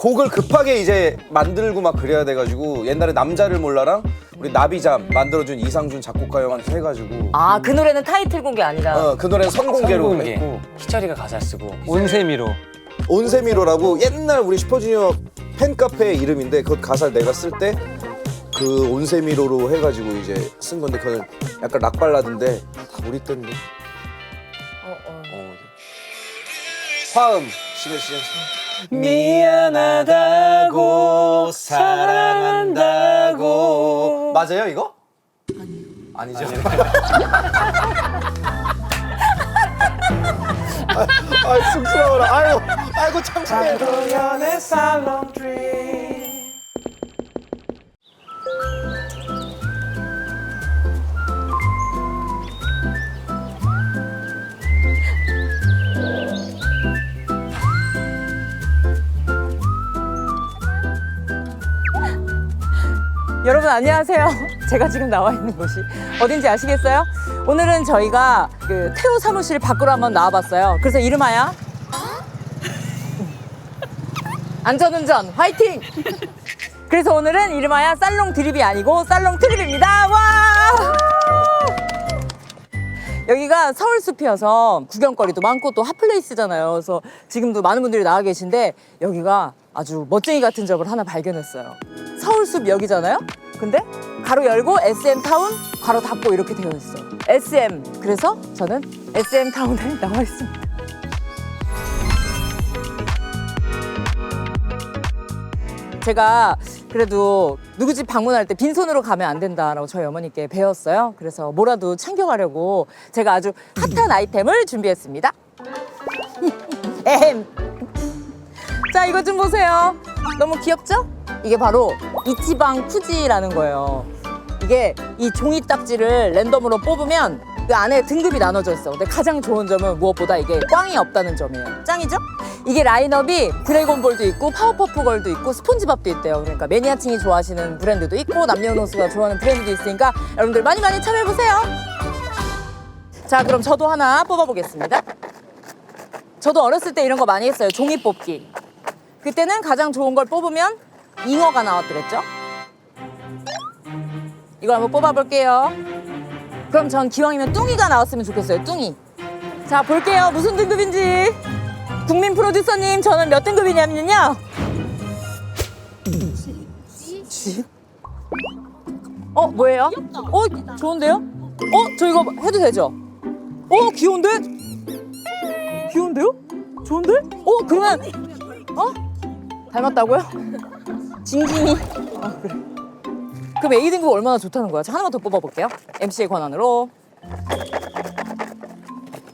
곡을 급하게 이제 만들고 막 그래야 돼가지고 옛날에 남자를 몰라랑 우리 나비잠 만들어준 이상준 작곡가 형한테 해가지고 아, 그 노래는 타이틀곡이 아니라. 그 노래는 선공개로 선공개. 했고 희철이가 가사 쓰고 온세미로. 온세미로라고 옛날 우리 슈퍼주니어 팬카페 이름인데 그 가사 내가 쓸 때 그 온세미로로 해가지고 이제 쓴 건데 그거는 약간 락 발라드인데 다 우리 때인데 화음 시간 미안하다고 사랑한다고 맞아요 이거? 아니죠. 아 쑥스러워라. 아이고 창피해. 도연의 살롱 드림. 여러분 안녕하세요. 제가 지금 나와 있는 곳이 어딘지 아시겠어요? 오늘은 저희가 그 태호 사무실 밖으로 한번 나와봤어요. 그래서 이름하여 안전운전 화이팅! 그래서 오늘은 이름하여 살롱 드립이 아니고 살롱 트립입니다. 와! 여기가 서울숲이어서 구경거리도 많고 또 핫플레이스잖아요. 그래서 지금도 많은 분들이 나와 계신데 여기가 아주 멋쟁이 같은 점을 하나 발견했어요. 서울숲역이잖아요? 근데 가로 열고 SM타운, 가로 닫고 이렇게 되어 있어요. SM. 그래서 저는 SM타운에 나와 있습니다. 제가 그래도 누구 집 방문할 때 빈손으로 가면 안 된다라고 저희 어머니께 배웠어요. 그래서 뭐라도 챙겨가려고 제가 아주 핫한 아이템을 준비했습니다. 자, 이것 좀 보세요. 너무 귀엽죠? 이게 바로 이치방 쿠지라는 거예요. 이게 이 종이 딱지를 랜덤으로 뽑으면 그 안에 등급이 나눠져 있어. 근데 가장 좋은 점은 무엇보다 이게 꽝이 없다는 점이에요. 짱이죠? 이게 라인업이 드래곤볼도 있고 파워퍼프걸도 있고 스폰지밥도 있대요. 그러니까 매니아층이 좋아하시는 브랜드도 있고 남녀노소가 좋아하는 브랜드도 있으니까 여러분들 많이 많이 참여해보세요. 자, 그럼 저도 하나 뽑아보겠습니다. 저도 어렸을 때 이런 거 많이 했어요. 종이 뽑기. 그때는 가장 좋은 걸 뽑으면 잉어가 나왔더랬죠? 이걸 한번 뽑아볼게요. 그럼 전 기왕이면 뚱이가 나왔으면 좋겠어요. 뚱이. 자, 볼게요. 무슨 등급인지. 국민 프로듀서님, 저는 몇 등급이냐면요. G? 뭐예요? 좋은데요? 저 이거 해도 되죠? 귀여운데? 귀여운데요? 좋은데? 그러면 닮았다고요? 징징이. 그래. 그럼 A등급 얼마나 좋다는 거야? 자, 하나만 더 뽑아볼게요. MC의 권한으로.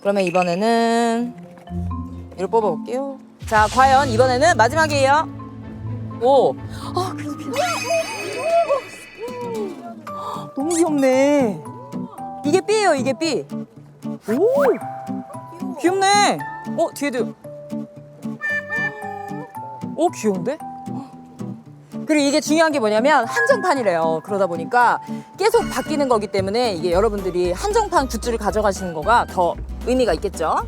그러면 이번에는 이걸 뽑아볼게요. 자, 과연 이번에는 마지막이에요. 그래도 너무 귀엽네. 이게 B예요, 이게 B. 귀엽네. 뒤에도. 귀여운데? 그리고 이게 중요한 게 뭐냐면 한정판이래요. 그러다 보니까 계속 바뀌는 거기 때문에 이게 여러분들이 한정판 굿즈를 가져가시는 거가 더 의미가 있겠죠.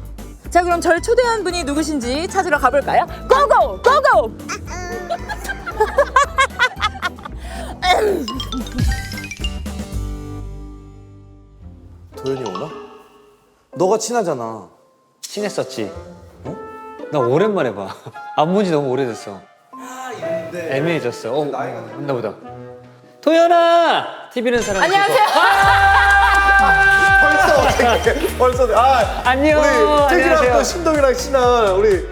자, 그럼 저를 초대한 분이 누구신지 찾으러 가볼까요? 고고! 고고! 도현이 오나? 너가 친하잖아. 친했었지. 나 오랜만에 봐. 안 본 지 너무 오래됐어. 애매해졌어. 맞나 보다. 도연아! TV는 사람. 안녕하세요. 벌써 안녕. 우리 안녕하세요. 태기랑 또 신동이랑 친한 우리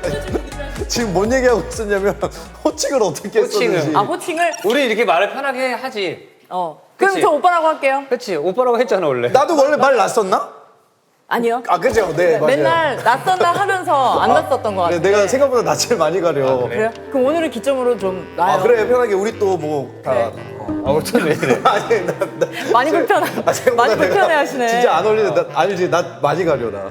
지금 뭔 얘기하고 있었냐면 호칭을 어떻게 호칭을. 했었는지. 호칭을. 우리 이렇게 말을 편하게 하지. 그럼 그치? 저 오빠라고 할게요. 그치? 오빠라고 했잖아 원래. 나도 원래 말 났었나? 아니요. 그죠? 네, 맞아요. 맨날 낯선다 하면서 안 낯섰던 것 같아요. 내가 생각보다 낯을 많이 가려. 그래? 그래요? 그럼 오늘은 기점으로 좀 나요. 그래 편하게 우리 또 뭐 다. 네. 어떤 왜 이래? 아니 나 많이 생각보다 많이 내가 불편해 하시네. 진짜 안 어울리는데 나 알지? 나 많이 가려 나.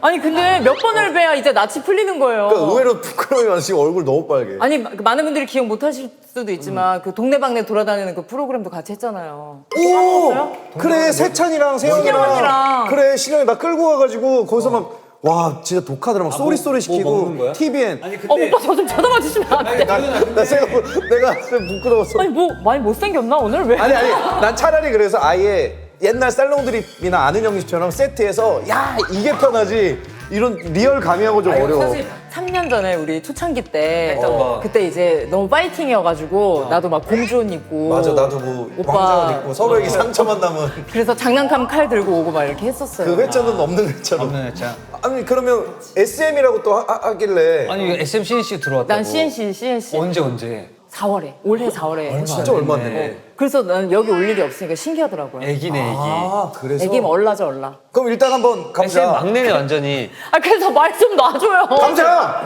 아니 근데 몇 번을 뵈야 이제 낯이 풀리는 거예요. 그러니까 의외로 부끄러움이 많아. 지금 얼굴 너무 빨개. 아니 많은 분들이 기억 못 하실 수도 있지만 그 동네방네 돌아다니는 그 프로그램도 같이 했잖아요. 오! 그래 세찬이랑 세영이랑 신영언니랑. 그래 신영이 나 끌고 가가지고 거기서 막 와 진짜 독하더라. 막 쏘리쏘리 시키고 먹는 거야? TVN. 아니 오빠 저 좀 쳐다봐 주시면 안 돼? 나 생각 내가 부끄러웠어. 아니 뭐 많이 못생겼나 오늘 왜? 아니 난 차라리 그래서 아예 옛날 살롱드립이나 아는 형님처럼 세트해서 야 이게 편하지 이런 리얼 감이하고 좀 어려워. 사실 3년 전에 우리 초창기 때 했던 거. 그때 이제 너무 파이팅이어가지고 나도 막 공주 옷 입고 맞아 나도 뭐 오빠. 왕자 옷 입고 서로에게 상처만 남은 그래서 장난감 칼 들고 오고 막 이렇게 했었어요. 그 회차는 없는 회차로. 없는 회차. 아니 그러면 SM이라고 또 하길래 아니 이거 SM CNC 들어왔다고. 난 CNC 언제? 4월에 올해 4월에 진짜 얼마 안 됐네. 그래서 난 여기 올 일이 없으니까 신기하더라고요. 애기네 애기. 아 그래서 애기 얼라져 얼라. 그럼 일단 한번 SM 감자. 막내네 완전히. 아 그래서 말 좀 놔줘요. 감자.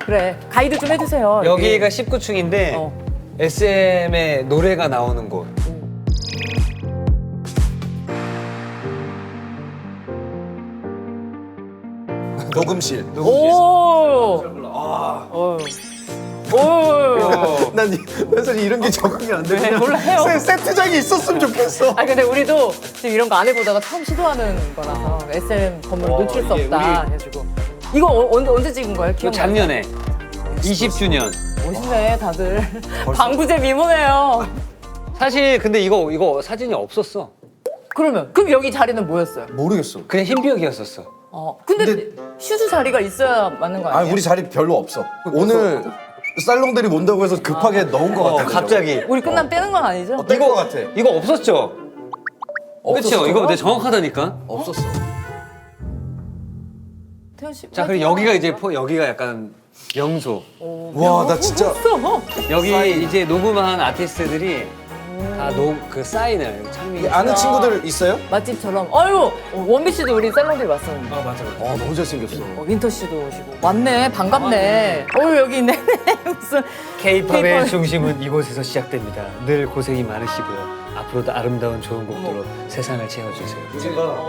그래 가이드 좀 해주세요. 여기가 19층인데 어. SM의 노래가 나오는 곳. 녹음실. 오. 오. 오. 난 사실 이런 게 적응이 안 돼. 네, 그냥 몰라, 해요. 세트장이 있었으면 좋겠어. 아 근데 우리도 지금 이런 거 안 해보다가 처음 시도하는 거라서 SM 건물 놓칠 수 없다 해가지고 이거 언제 찍은 거예요? 이거 기억나? 작년에 20주년. 멋있네 다들 방부제 미모네요. 사실 근데 이거 사진이 없었어. 그럼 여기 자리는 뭐였어요? 모르겠어. 그냥 흰벽이었었어. 근데 슈즈 자리가 있어야 맞는 거 아니에요? 아니 우리 자리 별로 없어. 오늘 살롱들이 온다고 해서 급하게 넣은 것 같아. 갑자기. 우리 끝나면 떼는 건 아니죠? 어떨 것 같아? 이거 없었죠? 그렇죠. 이거 근데 정확하다니까. 없었어. 태현 씨. 자 그리고 여기가 이제 여기가 약간 명소. 와 나 진짜 없어. 여기 이제 녹음한 아티스트들이 다 그 사인을 창민. 아는 친구들 있어요? 맛집처럼. 아유 원비 씨도 우리 살롱들 왔었는데. 맞아. 아 너무 잘생겼어. 윈터 씨도 오시고. 왔네 반갑네. 여기 있네. 무슨 K-팝의 K-pop. 중심은 이곳에서 시작됩니다. 늘 고생이 많으시고요. 앞으로도 아름다운 좋은 곡들로 세상을 채워주세요.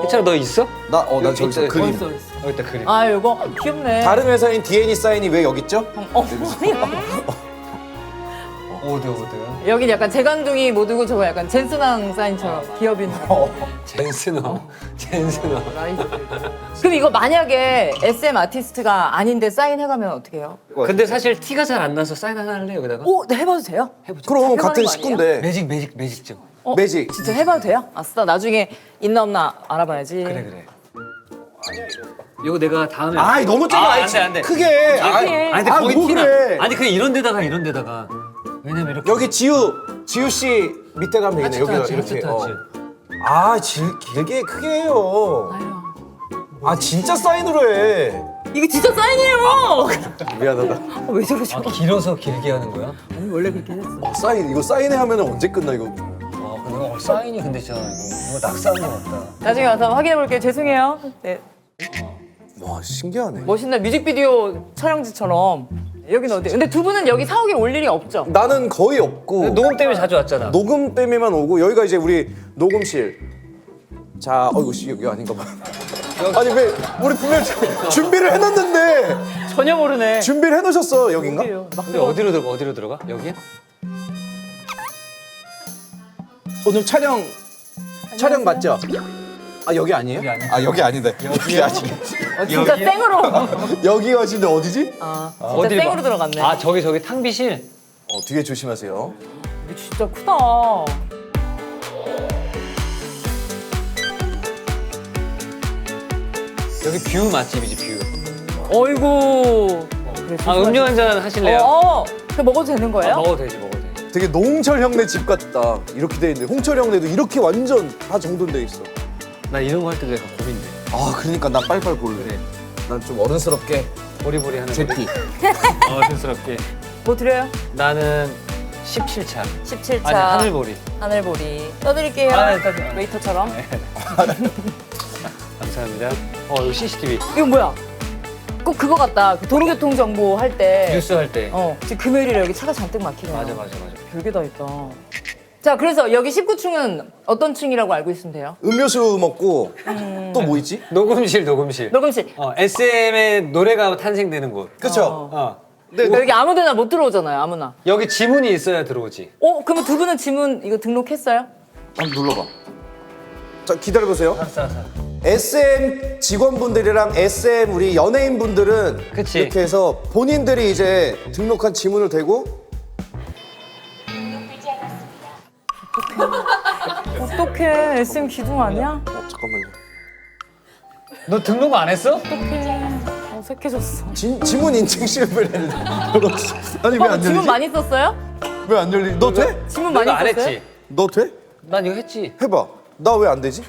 희철아 너 있어? 난 저기 있어. 그림. 있어. 여기 있다 그림. 아 이거 귀엽네. 다른 회사인 D&E 사인이 왜 여기 있죠? 오드. 여긴 약간 재간둥이 모드고 저거 약간 젠스낭 사인처럼 기업인 젠스너. 라이즈. 그럼 이거 만약에 SM 아티스트가 아닌데 사인해가면 어떻게 해요? 근데 사실 티가 잘 안 나서 사인 하나 할래 여기다가? 네, 해봐도 돼요? 해보자. 그럼 잡혀가는 같은 거 식구인데. 매직 좀. 매직. 진짜 해봐도 돼요? 아싸 나중에 있나 없나 알아봐야지. 그래. 이거 내가 다음에. 아이 너무 좀 안 돼. 크게. 크게. 아니 근데 아, 거기 뭐 티나. 그래. 아니 그냥 이런 데다가. 왜냐면 이렇게. 여기 지우 씨 밑에 가면 되겠네. 여기가 이렇게. 아 길게 크게 해요. 아유. 아 진짜 사인으로 해. 이게 진짜 사인이에요! 미안하다. 왜 저러죠? 길어서 길게 하는 거야? 아니 원래 그렇게 했어. 사인 이거 사인회 하면 언제 끝나 이거? 근데 사인이 근데 진짜 이거 낙서한 것 같다. 나중에 와서 확인해 볼게요. 죄송해요. 네. 와 신기하네. 멋있네. 뮤직비디오 촬영지처럼. 여기는 어디? 근데 두 분은 여기 사옥에 올 일이 없죠? 나는 거의 없고 녹음 때문에 자주 왔잖아. 녹음 때문에만 오고 여기가 이제 우리 녹음실. 자, 어이구 씨 여기 아닌가 봐. 아니 왜 우리 분명 준비를 해놨는데 전혀 모르네. 준비를 해놓으셨어 여긴가? 근데 어디로 들어가? 여기야? 오늘 촬영 맞죠? 아 여기 아니에요? 여기 아니야. 아 여기 아닌데 여기 아니. 진짜 생으로. 여기 가신데 어디지? 진짜 어딜 생으로 봐. 들어갔네. 아 저기 탕비실. 뒤에 조심하세요. 이거 진짜 크다. 여기 뷰 맛집이지 뷰. 어이구. 그래, 음료 한 잔 하실래요? 그 먹어도 되는 거예요? 먹어도 되지. 되게 노홍철 형네 집 같다. 이렇게 돼 있는데 홍철 형네도 이렇게 완전 다 정돈돼 있어. 나 이런 거 할 때도 약간 고민돼. 아 그러니까 나 빨빨 볼래. 난 좀 어른스럽게 보리보리 하는 제티. 어른스럽게. 뭐 드려요? 나는 17차. 17차. 아니 하늘보리. 하늘보리. 떠드릴게요. 웨이터처럼. 감사합니다. 여기 CCTV. 이거 뭐야? 꼭 그거 같다. 그 도로교통 정보 할 때. 뉴스 할 때. 지금 금요일이라 여기 차가 잔뜩 막히네요. 맞아. 별게 다 있다. 자, 그래서 여기 19층은 어떤 층이라고 알고 있으면 돼요? 음료수 먹고 또 뭐 있지? 녹음실. 녹음실. SM의 노래가 탄생되는 곳. 그쵸? 그러니까 여기 아무 데나 못 들어오잖아요, 아무나. 여기 지문이 있어야 들어오지. 그러면 두 분은 지문 이거 등록했어요? 한번 눌러봐. 자 기다려보세요. 알았어. SM 직원분들이랑 SM 우리 연예인분들은 그치. 이렇게 해서 본인들이 이제 등록한 지문을 대고 어떡해. SM 기둥 아니야? 잠깐만요. 너 등록 안 했어? 어떡해. 어색해졌어. 지문 인증 실패했는데. 아니 왜 안 열리지? 지문 많이 썼어요? 왜 안 열리지? 너 돼? 지문 많이 너안 썼어요? 했지? 너 돼? 난 이거 했지. 해봐. 나 왜 안 되지?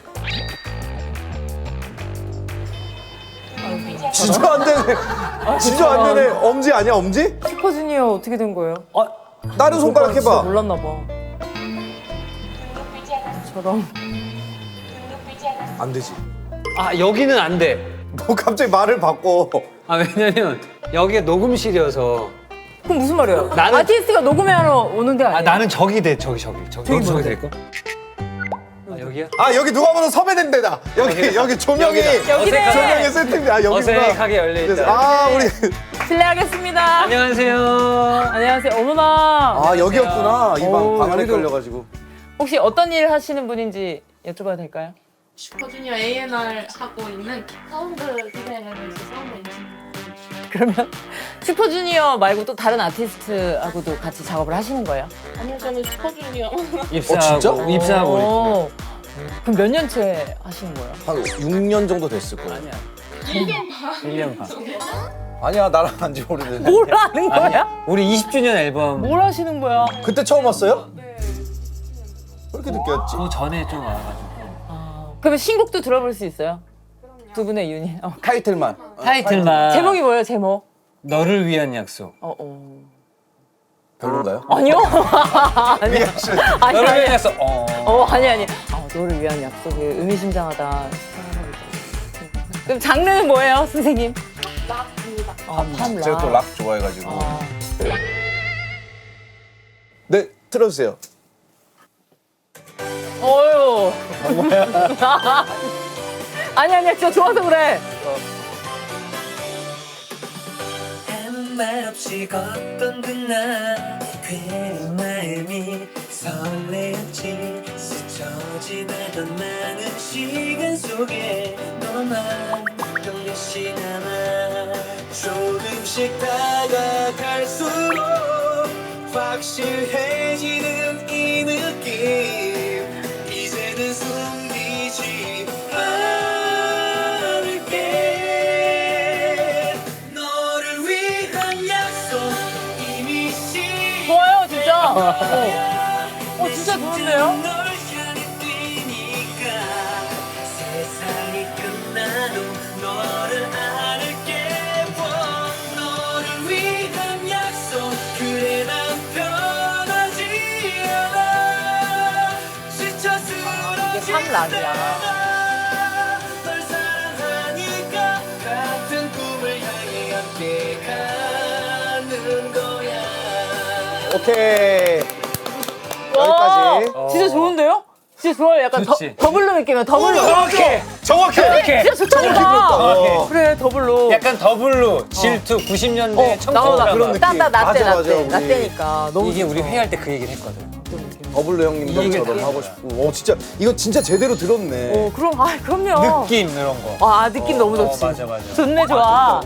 진짜 안 되네. 진짜 안 되네. 엄지 아니야 엄지? 슈퍼주니어 어떻게 된 거예요? 다른 손가락 진짜 해봐. 몰랐나 봐. 저런. 안 되지. 아 여기는 안 돼. 너 갑자기 말을 바꿔. 아 왜냐면 여기가 녹음실이어서. 그럼 무슨 말이에요? 나는- 아티스트가 녹음하러 오는 게 아니에요? 아 나는 저기 돼 저기. 저기 뭔데? 될거? 아 여기야? 아 여기 누가 봐도 섭외된 데다. 여기 조명이 여기네. 조명이 세팅돼. 아 여기구나. 어색하게 열려 있다. 아 우리 실례하겠습니다. 안녕하세요. 안녕하세요. 어머나. 아 여기였구나. 이 방 오, 안에 여기도- 걸려가지고. 혹시 어떤 일 하시는 분인지 여쭤봐도 될까요? 슈퍼주니어 A&R 하고 있는 사운드 디자이너에서 사운드 엔지니어. 그러면 슈퍼주니어 말고 또 다른 아티스트하고도 같이 작업을 하시는 거예요? 아니요, 저는 슈퍼주니어. 입사하고 진짜? 입사하고 우리. 오. 그럼 몇 년째 하시는 거예요? 한 6년 정도 됐을 거야. 아니야. 1년 반. 아니야 나랑 안지 오래됐는데. 뭘 하는 거야? 우리 20주년 앨범 뭘 하시는 거야? 그때 처음 왔어요? 왜 이렇게 늦게 왔지? 그 전에 좀 와가지고. 그러면 신곡도 들어볼 수 있어요? 두 분의 유닛. 타이틀만. 타이틀만 제목이 뭐예요, 제목? 너를 위한 약속. 별론가요? 아니요. 아니, 아니, 너를 아니. 위한 약속. 아니. 너를 위한 약속이 의미심장하다. 그럼 장르는 뭐예요, 선생님? 락입니다. 팝 제가 또 락 좋아해가지고. 네 틀어주세요. 어휴. 아니야, 진짜 좋아서 그래. 아무 말 없이 걷던 그날 괜히 마음이 설레었지 스쳐 지나던 많은 시간 속에 너만 몇 남아 조금씩 다가갈수록 확실해지는 이 느낌 이제는 숨기지 않을게 너를 위한 약속 이미 좋아요, 진짜. 진짜 좋은데요? 널 향해 뛰니까 세상이 끝나도 너를 안을게 너를 위한 약속 그래 난 변하지 않아 지쳐 쓰러질 참 락이야. 널 사랑하니까 같은 꿈을 향해 함께 가는 거야 오케이. 와, 여기까지. 진짜 좋은데요? 진짜 좋아요. 약간 좋지. 더블로 느낌이야, 더블로. 정확해. 진짜 좋다니까. 그래, 더블로. 약간 더블로 질투 90년대 청춘 나오다. 드라마. 그런 느낌. 따따 나때 맞아, 맞아, 나때 우리. 나때니까 너무 이게 우리 좋죠. 회의할 때 그 얘기를 했거든. 더블로 형님들처럼 하고 싶고. 진짜 이거 진짜 제대로 들었네. 그럼요. 느낌 이런 거. 느낌 너무 좋지. 맞아. 좋네, 좋아.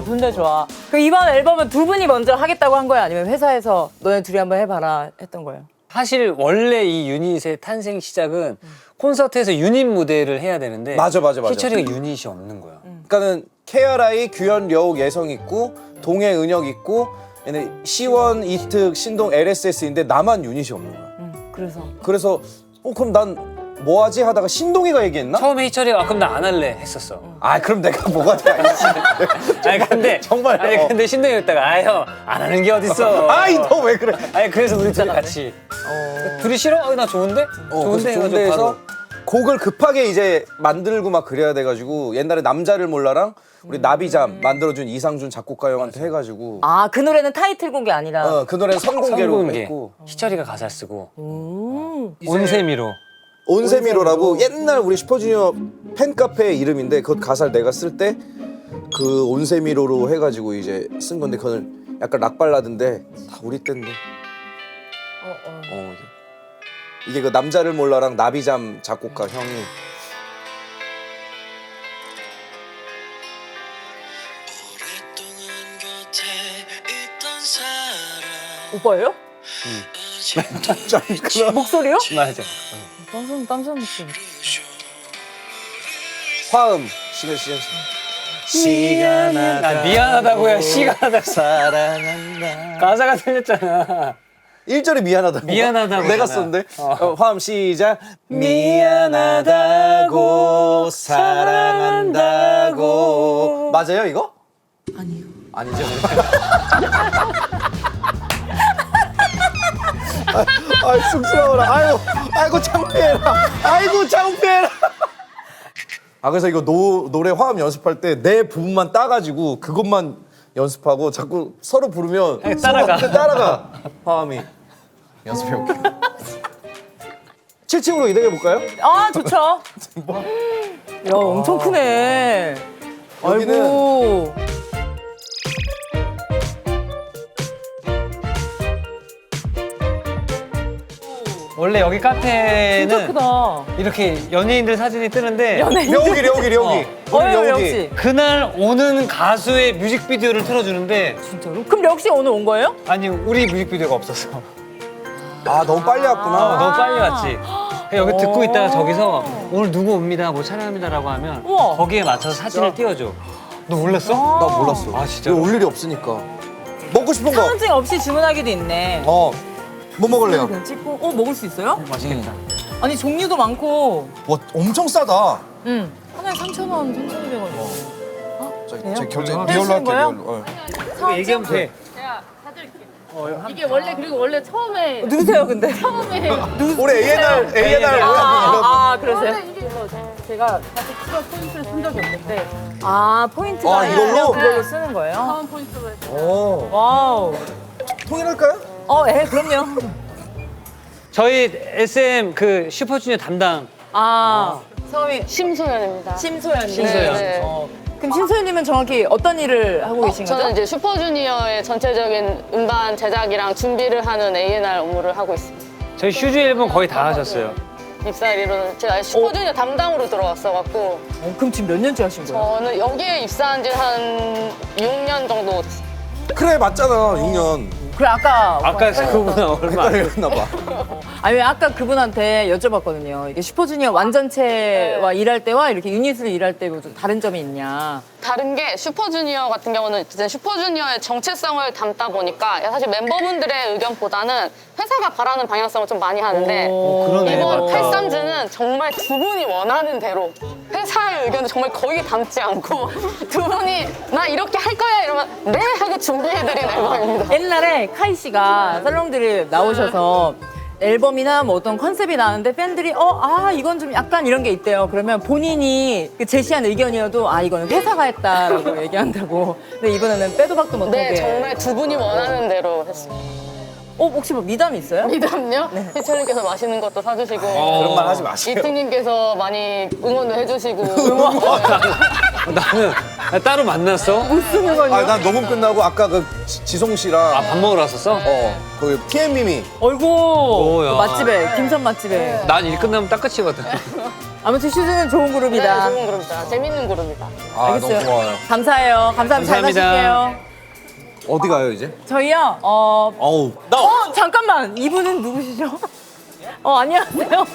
좋네, 좋아. 그럼 이번 앨범은 두 분이 먼저 하겠다고 한 거예요? 아니면 회사에서 너네 둘이 한번 해봐라 했던 거예요? 사실 원래 이 유닛의 탄생 시작은 콘서트에서 유닛 무대를 해야 되는데 맞아. 희철이가 유닛이 없는 거야. 그러니까는 케아라이, 규현, 려욱, 예성 있고 동해, 은혁 있고 얘네 시원, 이특, 신동, LSS인데 나만 유닛이 없는 거야. 그래서 그럼 난 뭐 하지 하다가 신동이가 얘기했나? 처음에 희철이가 그럼 나 안 할래 했었어. 그럼 내가 뭐가 돼? 아니 근데 정말, 근데 신동이였다가 형 안 하는 게 어딨어. 너 왜 그래? 그래서 우리 둘이 같이 둘이 싫어? 나 좋은데? 좋은데 해서 곡을 급하게 이제 만들고 막 그래야 돼가지고 옛날에 남자를 몰라랑 우리 나비잠 만들어준 이상준 작곡가 형한테 해가지고 그 노래는 타이틀 곡이 아니라. 그 노래는 선공개로 선공개. 했고 희철이가 가사를 쓰고 온세미로 온세미로라고 옛날 우리 슈퍼주니어 팬카페 이름인데 그 가사를 내가 쓸 때 그 온세미로로 해가지고 이제 쓴 건데 그거는 약간 락 발라드인데 다 우리 때인데 이게 그 남자를 몰라랑 나비잠 작곡가 형이 오빠예요? 좀 그런 목소리요? 맞아. 딴 사람 목소리. 화음 시간하다 미안하다고야. 시간하다. 사랑한다. 가사가 틀렸잖아. 1절이 미안하다고. 미안하다고 내가 하잖아. 썼는데. 화음 시작. 미안하다고 사랑한다고. 맞아요 이거? 아니요. 아니죠. 아이 쑥스러워라. 아이고 창피해라. 아이고 창피해라. 아 그래서 이거 노래 화음 연습할 때 내 부분만 따가지고 그것만 연습하고 자꾸 서로 부르면 따라가. 서로 따라가 화음이. 연습해볼게. 7층으로 이동해 볼까요? 아 좋죠. 야 엄청 크네. 여기는 아이고. 원래 여기 진짜 카페는 크다. 이렇게 연예인들 사진이 뜨는데 여기. 우리 여기. 역시. 그날 오는 가수의 뮤직비디오를 틀어주는데 진짜로? 그럼 역시 오늘 온 거예요? 아니 우리 뮤직비디오가 없었어. 아 너무 빨리 왔구나. 너무 빨리 왔지. 여기 듣고 있다가 저기서 오늘 누구 옵니다, 뭐 촬영합니다라고 하면 우와. 거기에 맞춰서 사진을 띄워줘. 너 몰랐어? 나 몰랐어. 아, 진짜로? 이거 올 일이 없으니까. 먹고 싶은 거. 사원증 없이 주문하기도 있네. 뭐 먹을래요? 그냥 찍고 먹을 수 있어요? 맛있겠다. 아니 종류도 많고. 와 엄청 싸다. 응. 하나에 3,000원, 3,200원. 제 결제 리얼로 리얼로 할게요, 할게요. 리얼로. 얘기하면 돼. 제가 사드릴게요. 이게 원래 그리고 원래 처음에 누구세요 근데? 처음에 우리 A&R 아 그러세요? 이게 제가 다시 추가 포인트를 쓴 적이 없는데 아 포인트가 아, 이걸로? 그걸로 쓰는 거예요? 처음 포인트로 해서 오. 와우. 통일할까요? 그럼요. 저희 SM 그 슈퍼주니어 담당 성함이 심소연입니다. 심소연님. 심소연. 네. 그럼 심소연님은 정확히 어떤 일을 하고 계신 거죠? 저는 이제 슈퍼주니어의 전체적인 음반 제작이랑 준비를 하는 A&R 업무를 하고 있습니다. 저희 슈즈 앨범 거의 다 하셨어요. 입사일로는 제가 슈퍼주니어 담당으로 들어왔어갖고 그럼 지금 몇 년째 하신 거예요? 저는 여기에 입사한 지 한 6년 정도 됐어요. 그래 맞잖아 6년. 그래 아까 그분 얼마 안 헷갈렸나 봐. 아니 아까 그분한테 여쭤봤거든요. 이게 슈퍼주니어 완전체와 일할 때와 이렇게 유닛으로 일할 때 좀 다른 점이 있냐. 다른 게 슈퍼주니어 같은 경우는 이제 슈퍼주니어의 정체성을 담다 보니까 사실 멤버분들의 의견보다는 회사가 바라는 방향성을 좀 많이 하는데 그러네, 이번 맞다. 팔삼즈는 정말 두 분이 원하는 대로 회사의 의견을 정말 거의 담지 않고 두 분이 나 이렇게 할 거야 이러면 네 하고 준비해드린 앨범입니다. 옛날에 카이 씨가 살롱들이 나오셔서 앨범이나 뭐 어떤 컨셉이 나왔는데 팬들이 이건 좀 약간 이런 게 있대요. 그러면 본인이 그 제시한 의견이어도 이거는 회사가 했다라고 얘기한다고. 근데 이번에는 빼도 박도 못하게. 네 정말 두 분이 원하는 대로 했어요. 혹시 뭐 미담 있어요? 미담요? 희철님께서 맛있는 것도 사주시고 그런 말 하지 마세요. 이특님께서 많이 응원도 해주시고 나는 따로 만났어? 난 녹음 끝나고 아까 그 지송 씨랑 밥 먹으러 왔었어? 거기 TM님이 어이구 야. 맛집에 김선 맛집에. 난 일 끝나면 딱 끝이거든. 아무튼 슈즈는 좋은 네, 그룹이다. 좋은 그룹이다. 재밌는 그룹이다. 너무 고마워요. 감사해요. 감사합니다. 잘 감사합니다. 마실게요. 어디 가요 이제? 저희요. 어우. 잠깐만. 이분은 누구시죠? 안녕하세요.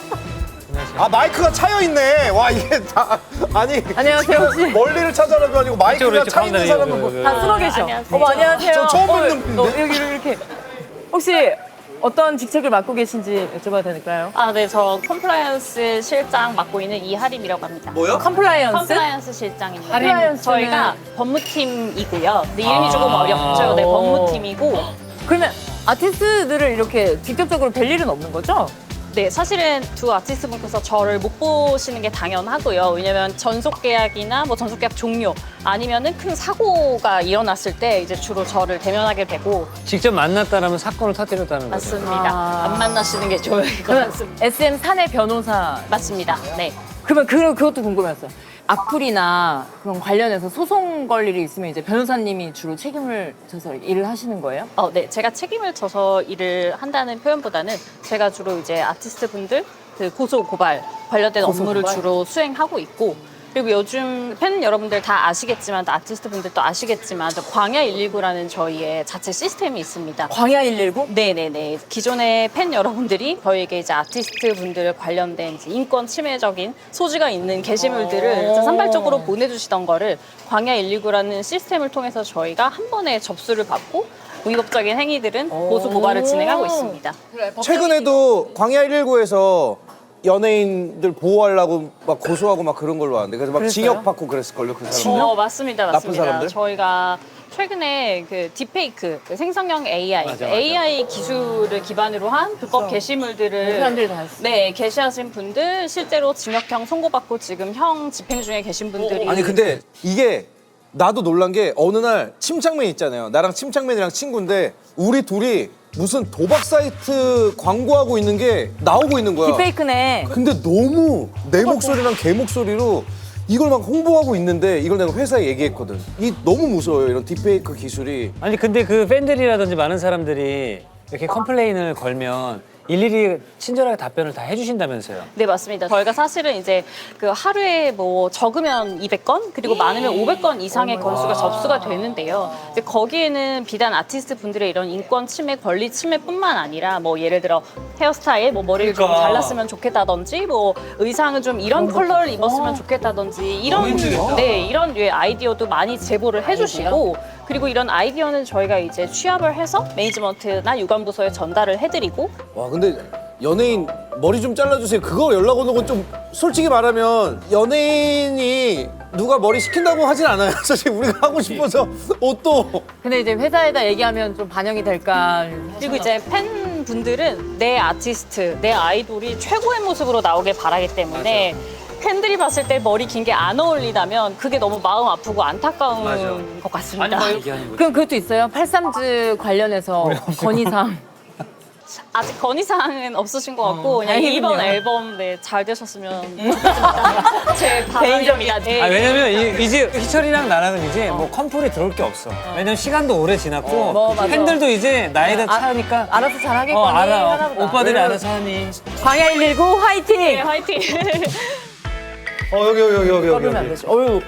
마이크가 차여 있네. 와 이게 다 아니. 안녕하세요, 혹시? 멀리를 찾아라도 아니고 마이크가 이쪽으로 차 있는 가운데 사람은 여기, 뭐. 다 숨어 계셔. 안녕하세요. 안녕하세요. 저 처음 뵙는 분인데? 여기 이렇게. 혹시 어떤 직책을 맡고 계신지 여쭤봐도 될까요? 네, 저 컴플라이언스 실장 맡고 있는 이하림이라고 합니다. 뭐요? 컴플라이언스? 컴플라이언스 실장입니다. 컴플라이언스는- 저희가 법무팀이고요. 근데 이름이 조금 어렵죠. 네, 법무팀이고. 그러면 아티스트들을 이렇게 직접적으로 뵐 일은 없는 거죠? 네, 사실은 두 아티스트분께서 저를 못 보시는 게 당연하고요. 왜냐면 전속 계약이나 뭐 전속 계약 종료 아니면은 큰 사고가 일어났을 때 이제 주로 저를 대면하게 되고 직접 만났다라면 사건을 터뜨렸다는 거죠. 맞습니다. 안 만나시는 게 좋을 것 그러면 같습니다. SM 사내 변호사. 맞습니다. 네. 그러면 그것도 궁금했어요. 악플이나 그런 관련해서 소송 걸 일이 있으면 이제 변호사님이 주로 책임을 져서 일을 하시는 거예요? 네, 제가 책임을 져서 일을 한다는 표현보다는 제가 주로 이제 아티스트 분들 그 고소 고발 관련된 고소, 업무를 고발? 주로 수행하고 있고 그리고 요즘 팬 여러분들 다 아시겠지만, 또 아티스트 분들도 아시겠지만, 또 광야 119라는 저희의 자체 시스템이 있습니다. 광야 119? 네네네. 기존의 팬 여러분들이 저희에게 이제 아티스트 분들 관련된 이제 인권 침해적인 소지가 있는 게시물들을 산발적으로 보내주시던 거를 광야 119라는 시스템을 통해서 저희가 한 번에 접수를 받고 위법적인 행위들은 보수 고발을 진행하고 있습니다. 최근에도 광야 119에서 연예인들 보호하려고 막 고소하고 막 그런 걸로 아는데 그래서 막 징역 받고 그랬을걸요 그 사람. 맞습니다, 나쁜 맞습니다. 사람들? 저희가 최근에 그 딥페이크, 그 생성형 AI, 맞아. AI 기술을 기반으로 한 불법 게시물들을 사람들이 다 했어. 네, 게시하신 분들 실제로 징역형 선고받고 지금 형 집행 중에 계신 분들이 아니 근데 이게 나도 놀란 게 어느 날 침착맨 있잖아요. 나랑 침착맨이랑 친구인데 우리 둘이 무슨 도박 사이트 광고하고 있는 게 나오고 있는 거야. 딥페이크네. 근데 너무 내 목소리랑 걔 목소리로 이걸 막 홍보하고 있는데 이걸 내가 회사에 얘기했거든. 이 너무 무서워요 이런 딥페이크 기술이. 아니 근데 그 팬들이라든지 많은 사람들이 이렇게 컴플레인을 걸면 일일이 친절하게 답변을 다 해주신다면서요. 네, 맞습니다. 저희가 사실은 이제 그 하루에 뭐 적으면 200건 그리고 많으면 500건 이상의 건수가 접수가 되는데요. 이제 거기에는 비단 아티스트 분들의 이런 인권 침해, 권리 침해뿐만 아니라 뭐 예를 들어 헤어스타일, 뭐 머리를 좀 그러니까. 잘랐으면 좋겠다든지 뭐 의상은 좀 이런 컬러를 입었으면 좋겠다든지 이런 이런 류의 아이디어도 많이 제보를 해주시고 그리고 이런 아이디어는 저희가 이제 취합을 해서 매니지먼트나 유관부서에 전달을 해드리고 와 근데 연예인 머리 좀 잘라주세요. 그거 연락 오는 건 좀 솔직히 말하면 연예인이 누가 머리 시킨다고 하진 않아요. 사실 우리가 하고 싶어서 옷도. 근데 이제 회사에다 얘기하면 좀 반영이 될까. 그리고 이제 팬분들은 내 아티스트, 내 아이돌이 최고의 모습으로 나오길 바라기 때문에 팬들이 봤을 때 머리 긴 게 안 어울리다면 그게 너무 마음 아프고 안타까운 맞아. 것 같습니다. 얘기하는 거지. 그럼 그것도 있어요? 83즈 관련해서 건의사항. 아직 건의사항은 없으신 것 같고 그냥 다행이군요. 이번 앨범 네, 잘 되셨으면 좋겠습니다. 제 바람입니다. 네. 아, 왜냐면 이제 희철이랑 나랑은 이제 뭐 컴플이 들어올 게 없어. 왜냐면 시간도 오래 지났고 뭐, 맞아. 팬들도 이제 나이가 차니까 알아서 잘하겠거니. 알아. 하나보다. 오빠들이 알아서 하니. 광야 119 화이팅! 네, 화이팅! 여기. 꺼내면 안 되죠. 어휴.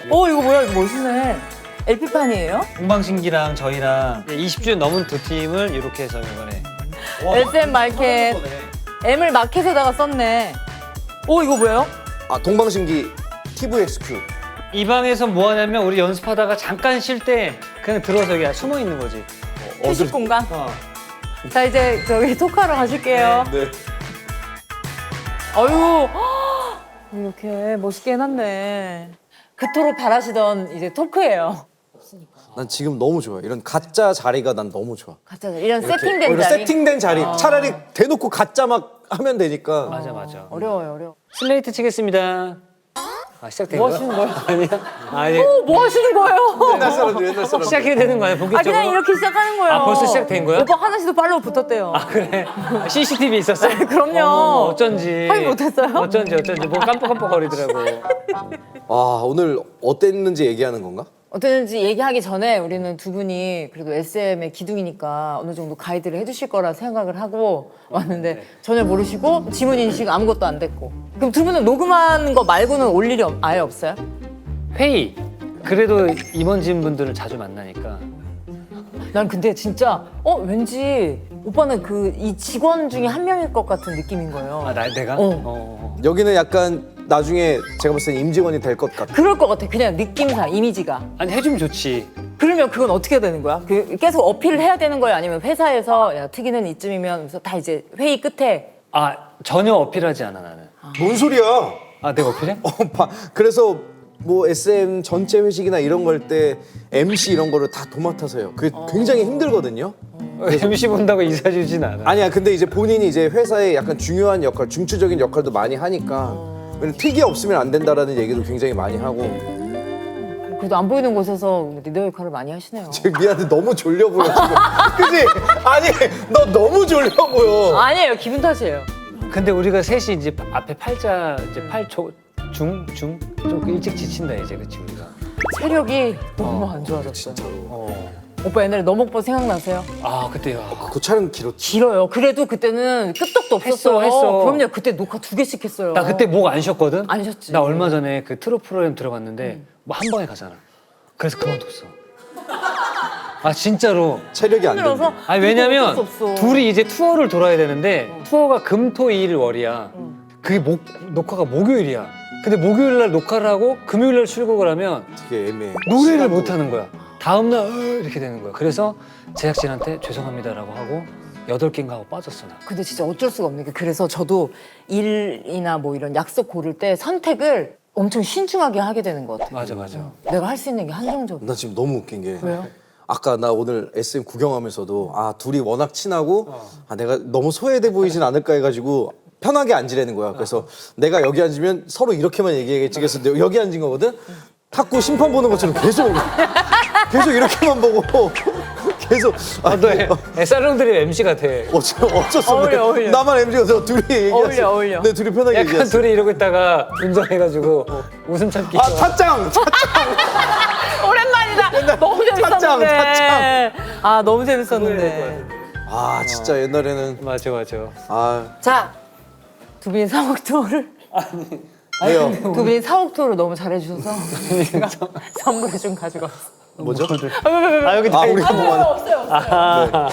이거 뭐야? 이거 멋있네. LP판이에요? 공방신기랑 저희랑 20주년 넘은 두 팀을 이렇게 해서 이번에 SM 마켓. M을 마켓에다가 썼네. 이거 뭐예요? 아 동방신기 TVXQ. 이 방에서 뭐 하냐면 우리 연습하다가 잠깐 쉴 때 그냥 들어서 그냥 숨어 있는 거지. 휴식 공간. 어. 자, 이제 저기 토크하러 가실게요. 네. 어휴. 이렇게 멋있게 해놨네. 그토록 바라시던 이제 토크예요. 난 지금 너무 좋아. 이런 가짜 자리가 난 너무 좋아. 가짜 이런 이렇게 세팅된 이런 자리. 세팅된 자리. 차라리 대놓고 가짜 막 하면 되니까. 맞아. 어려워요. 슬레이트 치겠습니다. 아, 시작된 뭐 거야? 하시는 거예요? 아니야. 아니, 뭐 하시는 거예요? 옛날 사람들. 시작해야 되는 거야, 본격적으로? 그냥 이렇게 시작하는 거예요. 아, 벌써 시작된 거야? 오빠 하나씩도 팔로우 붙었대요. 아, 그래? CCTV 있었어? 그럼요. 어쩐지. 확인 못했어요? 어쩐지. 뭐 깜빡깜빡거리더라고. 아 오늘 어땠는지 얘기하는 건가? 어땠는지 얘기하기 전에 우리는 두 분이 그래도 SM의 기둥이니까 어느 정도 가이드를 해주실 거라 생각을 하고 왔는데 전혀 모르시고 지문 인식 아무것도 안 됐고. 그럼 두 분은 녹음한 거 말고는 올 일이 아예 없어요? 회의. 그래도 임원진 분들을 자주 만나니까. 난 근데 진짜 왠지 오빠는 그 이 직원 중에 한 명일 것 같은 느낌인 거예요. 아, 내가? 여기는 약간 나중에 제가 봤을 땐 임직원이 될 것 같아. 그럴 것 같아. 그냥 느낌상 이미지가. 아니, 해주면 좋지. 그러면 그건 어떻게 되는 거야? 계속 어필을 해야 되는 거야? 아니면 회사에서 야 특이는 이쯤이면 그래서 다 이제 회의 끝에 아, 전혀 어필하지 않아, 나는. 뭔 소리야? 아, 내가 어필해? 그래서 뭐 SM 전체 회식이나 이런 걸 때 MC 이런 거를 다 도맡아서요. 그게 굉장히 힘들거든요. MC 본다고 이사 주진 않아. 아니야. 근데 이제 본인이 이제 회사에 약간 중요한 역할, 중추적인 역할도 많이 하니까 왜냐면 틱이 없으면 안 된다라는 얘기도 굉장히 많이 하고. 그래도 안 보이는 곳에서 리더 역할을 많이 하시네요. 지금 미안해 너무 졸려 보여 지금. 그지? 아니 너 너무 졸려 보여. 아니에요. 기분 탓이에요. 근데 우리가 셋이 이제 앞에 팔자, 이제 중? 좀 일찍 지친다, 이제, 그치, 우리가. 체력이 너무 안 좋아졌어요. 진짜로. 오빠 옛날에 너목보 생각나세요? 아 그때요. 그 촬영 길었지. 길어요. 그래도 그때는 끄떡도 없었어요. 했어. 그럼요. 그때 녹화 2개씩 했어요. 나 그때 목 안 쉬었거든. 안 쉬었지. 나 얼마 전에 그 트롯 프로그램 들어갔는데 뭐 한 방에 가잖아. 그래서 그만뒀어. 아 진짜로. 체력이 안 된다. 힘들어서 아니 왜냐면 어쩔 수 없어. 둘이 이제 투어를 돌아야 되는데 투어가 금토일 월이야. 그게 녹화가 목요일이야. 근데 목요일 날 녹화를 하고 금요일 날 출국을 하면 되게 애매해. 노래를 시간도. 못 하는 거야. 다음 날 이렇게 되는 거야. 그래서 제작진한테 죄송합니다라고 하고 8개인가 하고 빠졌어 나. 근데 진짜 어쩔 수가 없는 게 그래서 저도 일이나 뭐 이런 약속 고를 때 선택을 엄청 신중하게 하게 되는 것 같아요. 맞아 맞아. 내가 할 수 있는 게 한정적. 나 지금 너무 웃긴 게 왜요? 아까 나 오늘 SM 구경하면서도 아 둘이 워낙 친하고 아 내가 너무 소외돼 보이진 않을까 해가지고 편하게 앉으라는 거야. 그래서 내가 여기 앉으면 서로 이렇게만 얘기하겠지. 그래서 내가 여기 앉은 거거든. 탁구 심판 보는 것처럼 계속 이렇게만 보고 계속 너 SR롱들이 MC 같아. 어쩔 수 없네. 어울려. 나만 MG여서 둘이 얘기했어. 어울려. 네 둘이 편하게 약간 얘기했어. 둘이 이러고 있다가 운전해가지고 웃음 참기. 아 찻장. 오랜만이다. 너무 찻장, 재밌었는데. 아 너무 재밌었는데. 아 진짜 옛날에는 맞아 맞아. 아 자, 두 분이 사옥 투어를 왜요? 두 분이 사옥 투어를 너무 잘해주셔서 제가 선물을 좀 가져갔어. 뭐죠? 아 여기 다 우리가 뭐 하는? 없어요.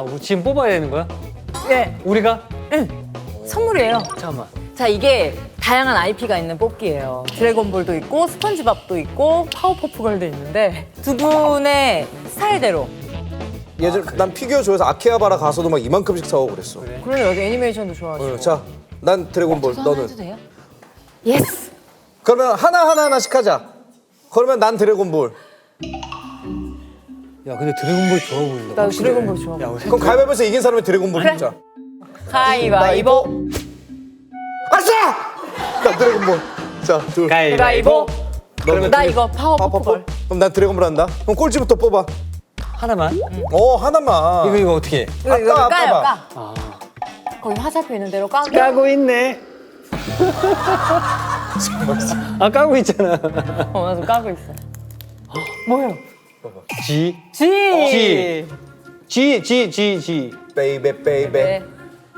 우리 지금 뽑아야 되는 거야? 네, 우리가? 선물이에요. 잠깐만. 자, 이게 다양한 IP가 있는 뽑기예요. 드래곤볼도 있고 스펀지밥도 있고 파워퍼프걸도 있는데 두 분의 스타일대로. 예전 난 피규어 좋아해서 아키하바라 가서도 막 이만큼씩 사오고 그랬어. 그러면 여기 애니메이션도 좋아하시고. 자, 난 드래곤볼, 해도 너는. 돼요? 예스. 그러면 하나씩 하자. 그러면 난 드래곤볼. 야 근데 드래곤볼 좋아 보인다. 나 드래곤볼 좋아. 야 우리 그럼 가위바위보에서 이긴 사람이 드래곤볼 그래. 먹자. 가위바위보. 아싸! 나 드래곤볼. 자, 둘. 가위바위보. 너는 나 이거 파워퍼프걸. 그럼 난 드래곤볼 한다. 그럼 꼴찌부터 뽑아. 하나만? 하나만. 이거 어떻게 해? 이거 아까 까요, 봐. 까. 아. 거기 화살표 있는 대로 까고. 까고 있네. 아 까고 있잖아. 나 좀 까고 있어. 뭐예요? G G. G. 베이베 베이베. 네.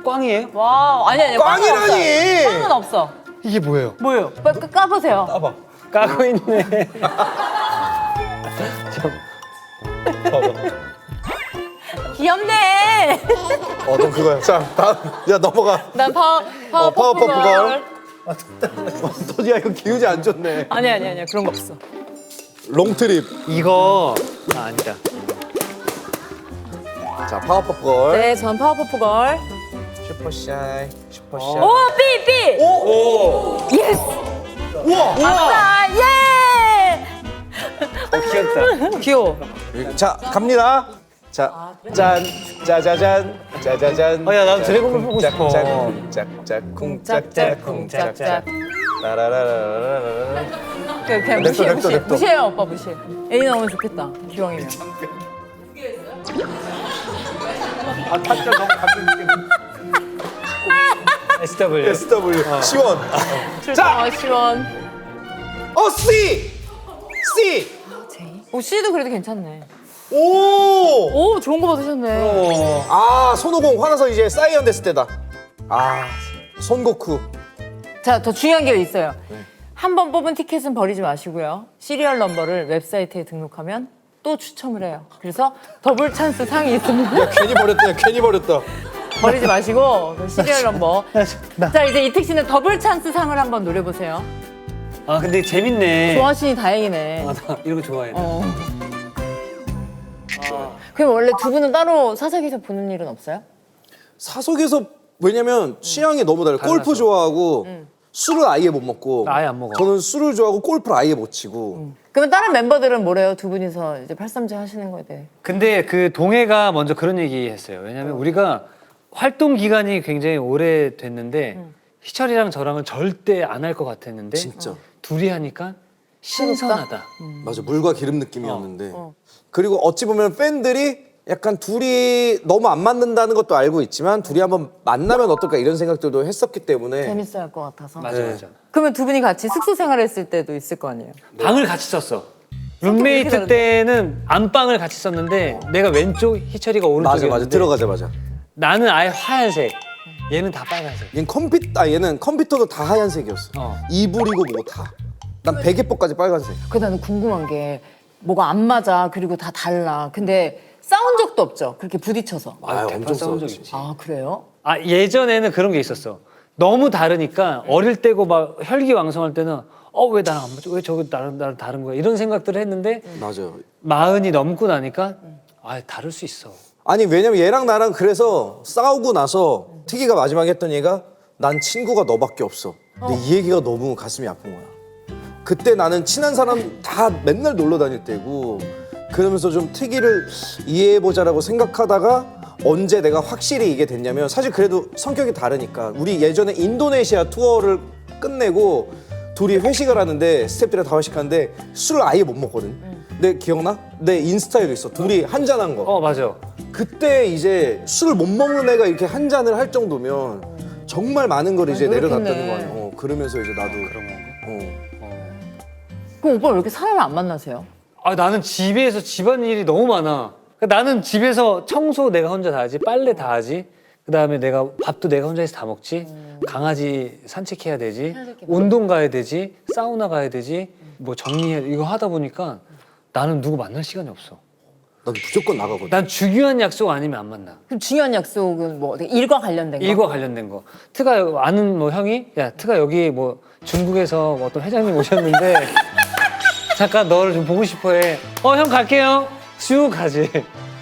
꽝이에요? 와, 아니. 꽝이라니! 꽝은 없어. 이게 뭐예요? 뭐예요? 빨리 까보세요. 봐봐. 까고 있네. 귀엽네. 넌 그거야. 자, 다음. 야, 넘어가. 난 파워퍼프걸. 파워퍼프걸. 너야 이거 기운이 안 좋네. 아니야. 그런 거 없어. 롱트립. 이거 아니다. 자, 파워퍼걸. 네, 전 파워퍼프걸. 슈퍼샤이. 슈퍼샤이. 오, 삐. 오! 예스. 우와! 아싸, 예. 귀엽다. 귀여워. 자, 갑니다. 자, 짠, 짜자잔, 짜자잔. 야 나도 드래곤볼 보고 싶어. 짝짝, 쿵짝짝, 쿵짝짝. 라라라라라라. 그냥 냅둬. 무시해요, 오빠 무시해. 애니 나오면 좋겠다. 기왕이면. 아, 타짜 너무 가슴 SW. SW. 시원. 자, 시원. C! 오, C도 그래도 괜찮네. 오! 오, 좋은 거 받으셨네. 아, 손오공 화나서 이제 사이언 됐을 때다. 아, 손고쿠. 자, 더 중요한 게 있어요. 한 번 뽑은 티켓은 버리지 마시고요. 시리얼 넘버를 웹사이트에 등록하면 또 추첨을 해요. 그래서 더블 찬스 상이 있습니다. 괜히 버렸다. 버리지 마시고 그 시리얼 넘버. 자, 이제 이특 씨는 더블 찬스 상을 한번 노려보세요. 아 근데 재밌네. 좋아하시니 다행이네. 나 이런 거 좋아해. 그럼 원래 두 분은 따로 사석에서 보는 일은 없어요? 사석에서 왜냐면 취향이 너무 달라. 골프 좋아하고 술을 아예 못 먹고. 아예 안 먹어. 저는 술을 좋아하고 골프를 아예 못 치고. 그러면 다른 멤버들은 뭐래요? 두 분이서 이제 837 하시는 거에 대해. 근데 그 동해가 먼저 그런 얘기 했어요. 왜냐면 우리가 활동 기간이 굉장히 오래 됐는데 희철이랑 저랑은 절대 안 할 것 같았는데 진짜. 둘이 하니까 신선하다. 맞아, 물과 기름 느낌이었는데. 그리고 어찌 보면 팬들이 약간 둘이 너무 안 맞는다는 것도 알고 있지만 둘이 한번 만나면 어떨까 이런 생각들도 했었기 때문에. 재밌어 할 것 같아서. 맞아 네. 맞아. 그러면 두 분이 같이 숙소 생활했을 때도 있을 거 아니에요? 방을 같이 썼어. 룸메이트 다른데? 때는 안방을 같이 썼는데 내가 왼쪽, 희철이가 맞아 오른쪽이었는데 맞아 들어가자마자. 나는 아예 하얀색, 얘는 다 빨간색. 얘는 컴퓨터도 다 하얀색이었어. 이불이고 뭐 다. 난 베개법까지 빨간색. 그 나는 궁금한 게 뭐가 안 맞아. 그리고 다 달라. 근데 싸운 적도 없죠. 그렇게 부딪혀서. 아유 엄청 싸운 적 싸웠지. 있지. 아 그래요? 아 예전에는 그런 게 있었어. 너무 다르니까 어릴 때고 막 혈기왕성할 때는 왜 나랑 안 맞지? 왜 저거 나랑 다른 거야? 이런 생각들을 했는데 맞아. 마흔이 넘고 나니까 다를 수 있어. 아니 왜냐면 얘랑 나랑 그래서 싸우고 나서 특이가 마지막에 했던 얘가 난 친구가 너밖에 없어. 근데 이 얘기가 너무 가슴이 아픈 거야. 그때 나는 친한 사람 다 맨날 놀러 다닐 때고 그러면서 좀 특이를 이해해보자라고 생각하다가 언제 내가 확실히 이게 됐냐면 사실 그래도 성격이 다르니까 우리 예전에 인도네시아 투어를 끝내고 둘이 회식을 하는데 스태프들이랑 다 회식하는데 술을 아예 못 먹거든. 근데 기억나? 내 인스타에도 있어. 둘이 한잔한 거. 맞아. 그때 이제 술을 못 먹는 애가 이렇게 한 잔을 할 정도면 정말 많은 걸 이제 노력했네. 내려놨다는 거 아니야. 그러면서 이제 나도 그런 건가? 그럼 오빠 왜 이렇게 사람을 안 만나세요? 나는 집에서 집안일이 너무 많아. 그러니까 나는 집에서 청소 내가 혼자 다 하지, 빨래 다 하지. 그다음에 내가 밥도 내가 혼자 해서 다 먹지. 강아지 산책해야 되지. 운동 가야 되지. 사우나 가야 되지. 뭐 정리해 이거 하다 보니까 나는 누구 만날 시간이 없어. 난 무조건 나가거든. 난 중요한 약속 아니면 안 만나. 그럼 중요한 약속은 뭐 일과 관련된 거? 일과 관련된 거. 트가 아는 뭐 형이 야 트가 여기 뭐 중국에서 뭐 어떤 회장님 오셨는데 잠깐 너를 좀 보고 싶어해. 형 갈게요. 쭉 가지.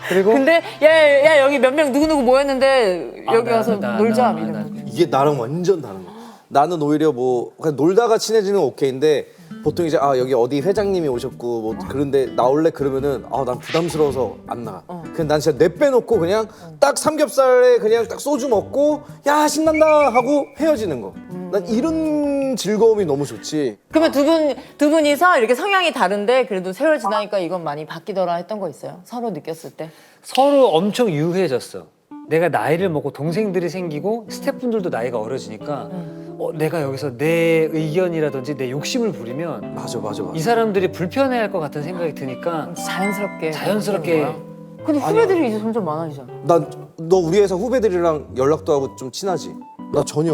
그리고 근데 야 여기 몇 명 누구누구 모였는데 여기 와서 놀자 이런 거. 이게 나랑 완전 다른 거야. 나는 오히려 뭐 그냥 놀다가 친해지는 건 오케이인데 보통 이제 여기 어디 회장님이 오셨고 뭐 그런데 나올래 그러면은 난 부담스러워서 안 나가. 그냥 난 진짜 내빼놓고 그냥 딱 삼겹살에 그냥 딱 소주 먹고 야 신난다 하고 헤어지는 거. 난 이런 즐거움이 너무 좋지. 그러면 두 분이서 이렇게 성향이 다른데 그래도 세월 지나니까 이건 많이 바뀌더라 했던 거 있어요? 서로 느꼈을 때? 서로 엄청 유해졌어. 내가 나이를 먹고 동생들이 생기고 스태프분들도 나이가 어려지니까 내가 여기서 내 의견이라든지 내 욕심을 부리면 맞아. 이 사람들이 불편해할 것 같은 생각이 드니까 자연스럽게 자연스럽게 근데 후배들이 이제 점점 많아지잖아. 너 우리 회사 후배들이랑 연락도 하고 좀 친하지? 나 전혀.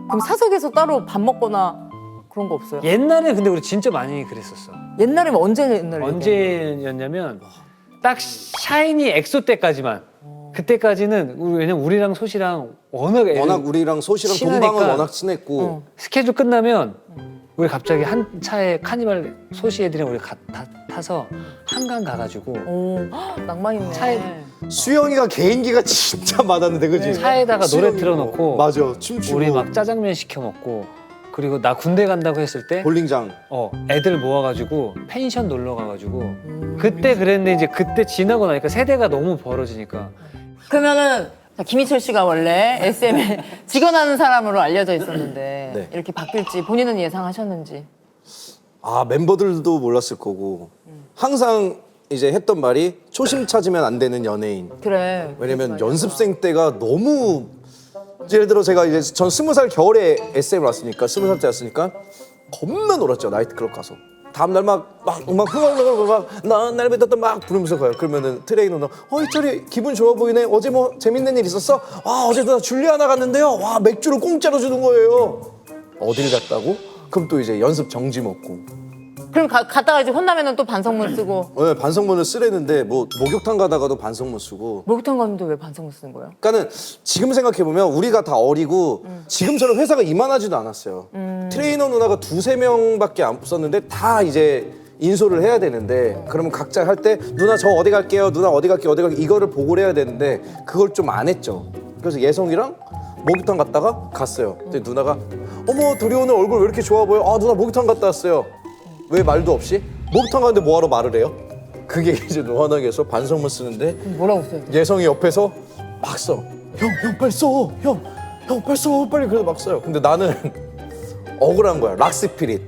그럼 사석에서 따로 밥 먹거나 그런 거 없어요? 옛날에 근데 우리 진짜 많이 그랬었어. 옛날에면 옛날에 언제였냐면 딱 샤이니 엑소 때까지만. 그때까지는 왜냐면 우리랑 소시랑 워낙 우리랑 소시랑 친하니까. 동방은 워낙 친했고 스케줄 끝나면 우리 갑자기 한 차에 카니발 소시 애들이랑 우리 타서 한강 가가지고 오 낭만 있네. 차에 수영이가 개인기가 진짜 많았는데 그지? 차에다가 노래 틀어놓고 맞아 춤추고 우리 막 짜장면 시켜 먹고 그리고 나 군대 간다고 했을 때 볼링장 애들 모아가지고 펜션 놀러 가가지고 그때 그랬는데 이제 그때 지나고 나니까 세대가 너무 벌어지니까 그러면은 김희철 씨가 원래 SM에 직원하는 사람으로 알려져 있었는데 네. 이렇게 바뀔지 본인은 예상하셨는지. 멤버들도 몰랐을 거고 항상 이제 했던 말이 초심 찾으면 안 되는 연예인. 그래. 왜냐면 연습생 때가 너무 예를 들어 제가 이제 전 20살 겨울에 SM을 왔으니까 20살 때 왔으니까 겁나 놀았죠. 나이트클럽 가서 다음날 막 음악 난 날 믿었던 막 부르면서 가요. 그러면은 트레이너는 희철이 기분 좋아 보이네. 어제 뭐 재밌는 일 있었어? 어제도 나 줄리아나 갔는데요. 와 맥주를 공짜로 주는 거예요. 어딜 갔다고? 그럼 또 이제 연습 정지 먹고. 그럼 갔다가 이제 혼나면은 또 반성문 쓰고. 네, 반성문을 쓰랬는데 뭐 목욕탕 가다가도 반성문 쓰고. 목욕탕 갔는데 왜 반성문 쓰는 거예요? 그러니까는 지금 생각해 보면 우리가 다 어리고 지금처럼 회사가 이만하지도 않았어요. 트레이너 누나가 2-3명밖에 안 썼는데 다 이제 인솔을 해야 되는데 그러면 각자 할 때 누나 저 어디 갈게요. 누나 어디 갈게요. 이거를 보고를 해야 되는데 그걸 좀 안 했죠. 그래서 예성이랑 목욕탕 갔다가 갔어요. 근데 누나가 어머 둘이 오늘 얼굴 왜 이렇게 좋아 보여? 누나 목욕탕 갔다 왔어요. 왜 말도 없이? 목욕탕 가는데 뭐하러 말을 해요? 그게 이제 노환하게 해서 반성문 쓰는데 뭐라고 써요? 예성이 옆에서 막 써. 형 빨리 써. 형 빨리 써. 빨리 그래서 막 써요. 근데 나는 억울한 거야. 락스피릿.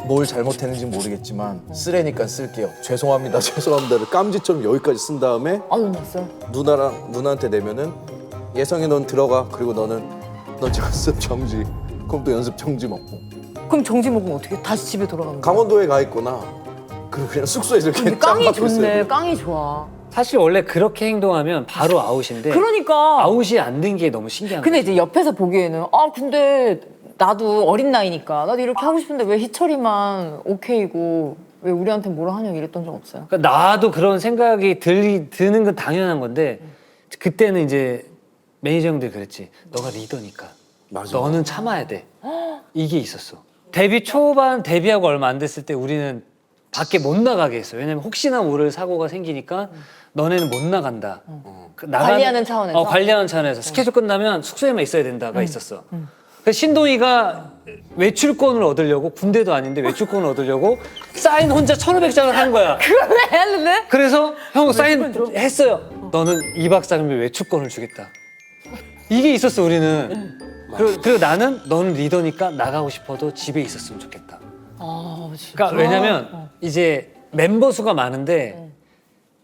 뭘 잘못했는지 모르겠지만 쓰레니까 쓸게요. 죄송합니다. 죄송합니다를 깜지처럼 여기까지 쓴 다음에 났어. 누나한테 내면은 예성이 넌 들어가. 그리고 넌 연습 정지. 그럼 또 연습 정지 먹고. 그럼 정지 먹으면 어떻게? 다시 집에 돌아가는 거야? 강원도에 가 있거나 그리고 그냥 숙소에서 이렇게 근데 깡이 짱 받고 있어요. 좋네. 깡이 좋아. 사실 원래 그렇게 행동하면 바로 아웃인데 그러니까. 아웃이 안 된 게 너무 신기한 근데 거지. 이제 옆에서 보기에는 근데 나도 어린 나이니까 나도 이렇게 하고 싶은데 왜 희철이만 오케이고 왜 우리한테 뭐라 하냐고 이랬던 적 없어요. 그러니까 나도 그런 생각이 드는 건 당연한 건데 그때는 이제 매니저 형들이 그랬지. 너가 리더니까 맞아. 너는 참아야 돼. 이게 있었어. 데뷔 초반 데뷔하고 얼마 안 됐을 때 우리는 밖에 못 나가게 했어. 왜냐면 혹시나 모를 사고가 생기니까 너네는 못 나간다. 관리하는 차원에서? 관리하는 차원에서 스케줄 끝나면 숙소에만 있어야 된다가 있었어. 그래서 신동이가 외출권을 얻으려고 군대도 아닌데 외출권을 얻으려고 사인 혼자 1,500장을 한 거야. 그걸 왜 했는데? 그래서 형 사인 했어요. 너는 2박 3일 외출권을 주겠다. 이게 있었어 우리는. 그리고 나는 너는 리더니까 나가고 싶어도 집에 있었으면 좋겠다. 그러니까 왜냐면 이제 멤버 수가 많은데